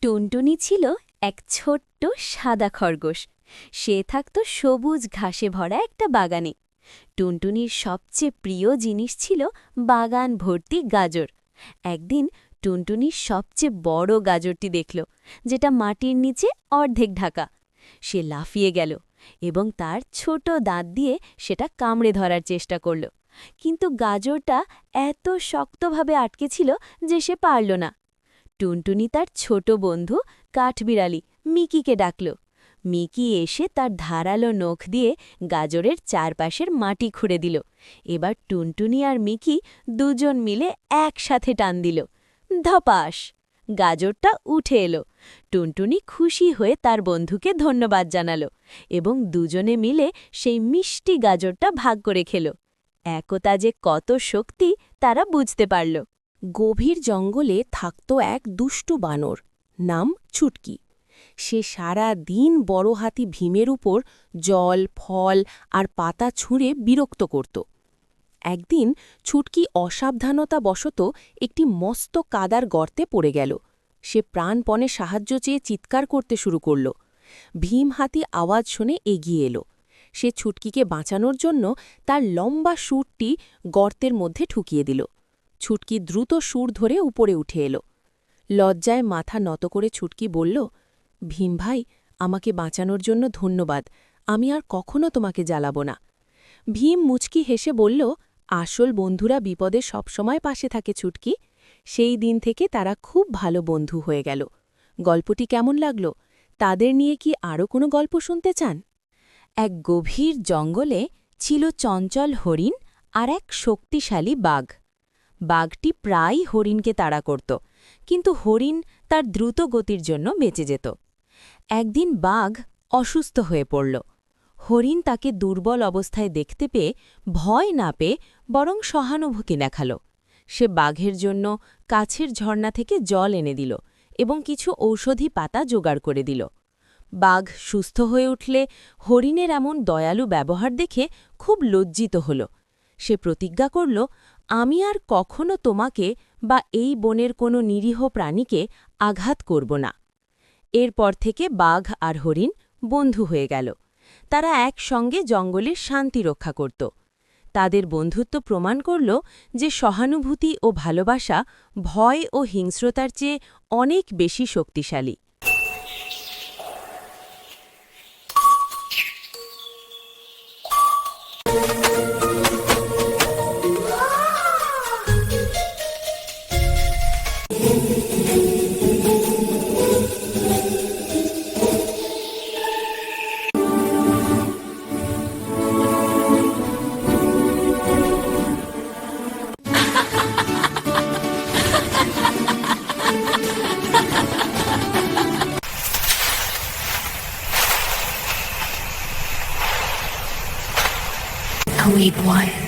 টুনটুনি ছিল এক ছোট্ট সাদা খরগোশ। সে থাকত সবুজ ঘাসে ভরা একটা বাগানে। টুনটুনির সবচেয়ে প্রিয় জিনিস ছিল বাগান ভর্তি গাজর। একদিন টুনটুনি সবচেয়ে বড় গাজরটি দেখল, যেটা মাটির নিচে অর্ধেক ঢাকা। সে লাফিয়ে গেল এবং তার ছোট দাঁত দিয়ে সেটা কামড়ে ধরার চেষ্টা করল, কিন্তু গাজরটা এত শক্তভাবে আটকে ছিল যে সে পারল না। টুনটুনি তার ছোট বন্ধু কাঠবিড়ালি মিকিকে ডাকল। মিকি এসে তার ধারালো নখ দিয়ে গাজরের চারপাশের মাটি খুঁড়ে দিল। এবার টুনটুনি আর মিকি দুজন মিলে একসাথে টান দিল। ধপাস! গাজরটা উঠে এলো। টুনটুনি খুশি হয়ে তার বন্ধুকে ধন্যবাদ জানালো এবং দুজনে মিলে সেই মিষ্টি গাজরটা ভাগ করে খেল। একতা যে কত শক্তি তারা বুঝতে পারল। গভীর জঙ্গলে থাকত এক দুষ্টু বানর, নাম ছুটকি। সে সারা দিন বড় হাতি ভীমের উপর জল, ফল আর পাতা ছুঁড়ে বিরক্ত করত। একদিন ছুটকি অসাবধানতাবশত একটি মস্ত কাদার গর্তে পড়ে গেল। সে প্রাণপণে সাহায্য চেয়ে চিৎকার করতে শুরু করল। ভীম হাতি আওয়াজ শুনে এগিয়ে এলো। সে ছুটকিকে বাঁচানোর জন্য তার লম্বা সুরটি গর্তের মধ্যে ঠুকিয়ে দিল। ছুটকি দ্রুত সুর ধরে উপরে উঠে এলো। লজ্জায় মাথা নত করে ছুটকি বলল, ভীম ভাই, আমাকে বাঁচানোর জন্য ধন্যবাদ। আমি আর কখনো তোমাকে জ্বালাব না। ভীম মুচকি হেসে বলল, আসল বন্ধুরা বিপদে সবসময় পাশে থাকে ছুটকি। সেই দিন থেকে তারা খুব ভালো বন্ধু হয়ে গেল। গল্পটি কেমন লাগল? তাদের নিয়ে কি আরও কোনো গল্প শুনতে চান? এক গভীর জঙ্গলে ছিল চঞ্চল হরিণ আর এক শক্তিশালী বাঘ। বাঘটি প্রায়ই হরিণকে তাড়া করত, কিন্তু হরিণ তার দ্রুত গতির জন্য বেঁচে যেত। একদিন বাঘ অসুস্থ হয়ে পড়ল। হরিণ তাকে দুর্বল অবস্থায় দেখতে পেয়ে ভয় না পেয়ে বরং সহানুভূতি দেখাল। সে বাঘের জন্য কাছের ঝর্ণা থেকে জল এনে দিল এবং কিছু ঔষধি পাতা জোগাড় করে দিল। বাঘ সুস্থ হয়ে উঠলে হরিণের এমন দয়ালু ব্যবহার দেখে খুব লজ্জিত হল। সে প্রতিজ্ঞা করল, আমি আর কখনো তোমাকে বা এই বনের কোনো নিরীহ প্রাণীকে আঘাত করব না। এরপর থেকে বাঘ আর হরিণ বন্ধু হয়ে গেল। তারা একসঙ্গে জঙ্গলের শান্তি রক্ষা করত। তাদের বন্ধুত্ব প্রমাণ করল যে সহানুভূতি ও ভালোবাসা ভয় ও হিংস্রতার চেয়ে অনেক বেশি শক্তিশালী। Sweet one.